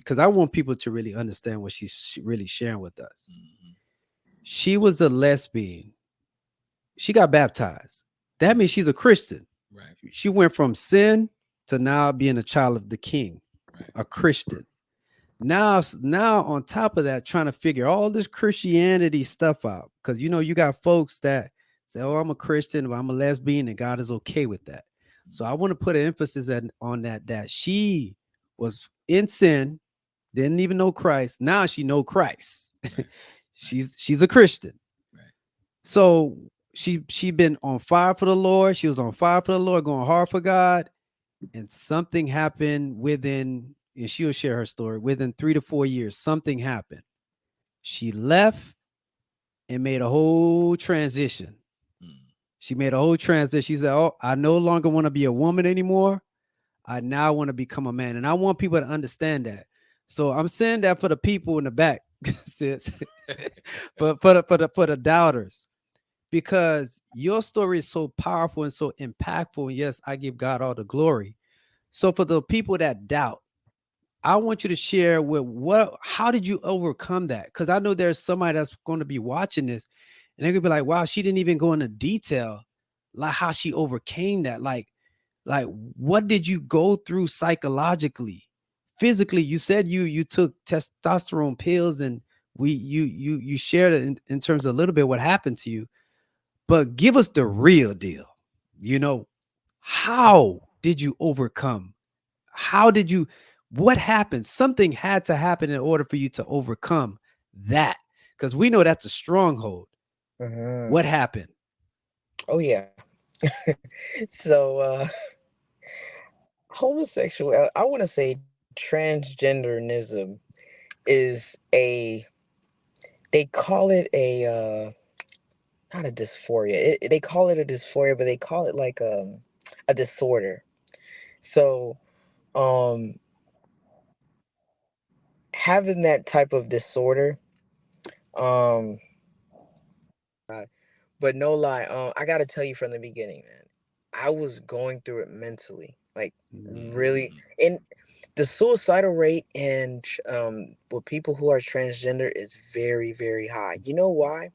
because I want people to really understand what she's really sharing with us. Mm-hmm. She was a lesbian. She got baptized. That means she's a Christian. Right. She went from sin to now being a child of the King, Right. a Christian. Now on top of that, trying to figure all this Christianity stuff out, because you got folks that say, "Oh, I'm a Christian, but I'm a lesbian, and God is okay with that." So I want to put an emphasis on that she was in sin, didn't even know Christ. Now she know Christ. Right. Right. she's a Christian. Right. So she been on fire for the Lord. She was on fire for the Lord, going hard for God, and something happened within, and she'll share her story, within 3 to 4 years. Something happened. She left and made a whole transition. Mm. She made a whole transition. She said, "Oh, I no longer want to be a woman anymore. I now want to become a man." And I want people to understand that. So I'm saying that for the people in the back, sis, for the doubters, because your story is so powerful and so impactful. And yes, I give God all the glory. So for the people that doubt, I want you to share with how did you overcome that? Because I know there's somebody that's going to be watching this and they're gonna be like, wow, she didn't even go into detail like how she overcame that. Like what did you go through psychologically, physically? You said you took testosterone pills, and you shared it in terms of a little bit what happened to you, but give us the real deal. You know, how did you overcome? How did you, what happened? Something had to happen in order for you to overcome that. Because we know that's a stronghold. Hmm. What happened? Oh yeah. So homosexual, I want to say transgenderism is they call it not a dysphoria. They call it a dysphoria, but they call it like a disorder. So um having that type of disorder, um but no lie, I gotta tell you from the beginning, man. I was going through it mentally, like Mm, really, Mm-hmm. and the suicidal rate and with people who are transgender is very, very high. You know why?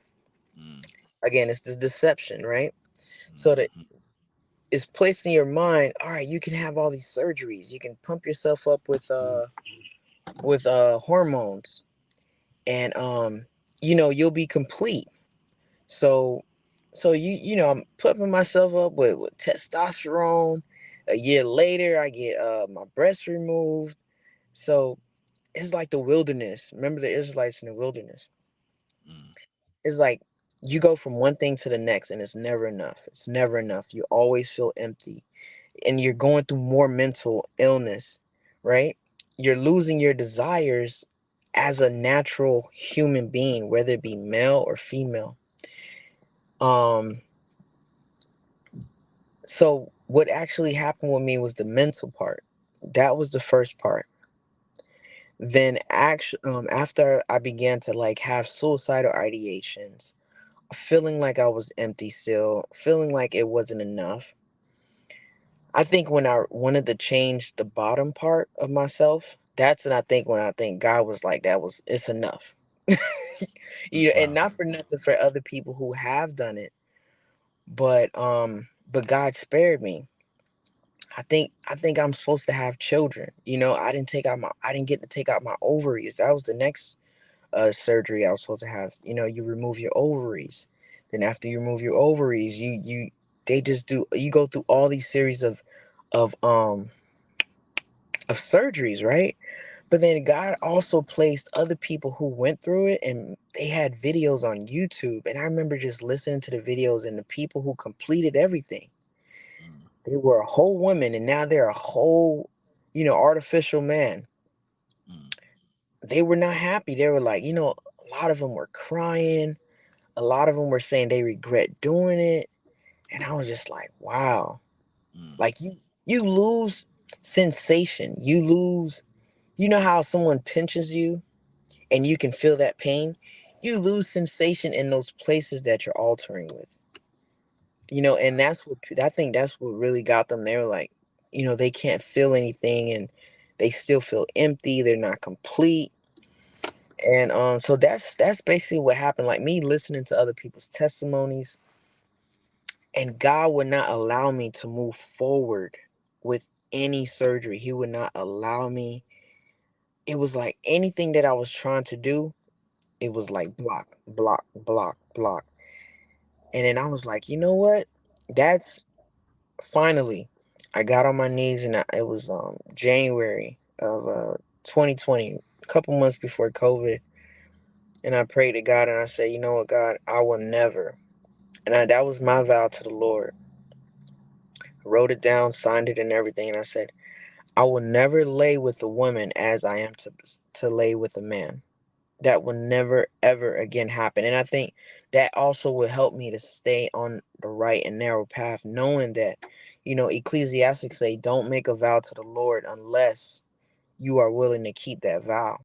Mm. Again, it's the deception, right? So that Mm-hmm. it's placed in your mind. All right, you can have all these surgeries. You can pump yourself up mm, with hormones, and you'll be complete. So I'm pumping myself up with testosterone. A year later, I get my breasts removed. So it's like the wilderness. Remember the Israelites in the wilderness? Mm. It's like you go from one thing to the next, and it's never enough. It's never enough. You always feel empty, and you're going through more mental illness, right? You're losing your desires as a natural human being, whether it be male or female. Um, So what actually happened with me was the mental part. That was the first part. Then after I began to like have suicidal ideations, feeling like I was empty still, feeling like it wasn't enough. I think when I wanted to change the bottom part of myself, that's when I think God was like, that was it's enough. And wow. not for nothing for other people who have done it, but God spared me. I think I'm supposed to have children. I didn't get to take out my ovaries. That was the next surgery I was supposed to have. You remove your ovaries. Then after you remove your ovaries, they just do you go through all these series of um of surgeries, right? But then God also placed other people who went through it, and they had videos on YouTube, and I remember just listening to the videos and the people who completed everything. Mm. They were a whole woman, and now they're a whole, artificial man. Mm. They were not happy. They were like, a lot of them were crying. A lot of them were saying they regret doing it. And I was just like, wow. Mm. Like you lose sensation. You know how someone pinches you and you can feel that pain? You lose sensation in those places that you're altering with. And I think that's what really got them. They were like, they can't feel anything, and they still feel empty, they're not complete. And so that's basically what happened. Like me listening to other people's testimonies, and God would not allow me to move forward with any surgery. He would not allow me. It was like anything that I was trying to do, it was like block, block, block, block. And then I was like, you know what? That's finally, I got on my knees, and it was January of 2020, a couple months before COVID. And I prayed to God, and I said, you know what, God, I will never. That was my vow to the Lord. I wrote it down, signed it and everything. And I said, I will never lay with a woman as I am to lay with a man. That will never, ever again happen. And I think that also will help me to stay on the right and narrow path, knowing that, Ecclesiastics say, don't make a vow to the Lord unless you are willing to keep that vow.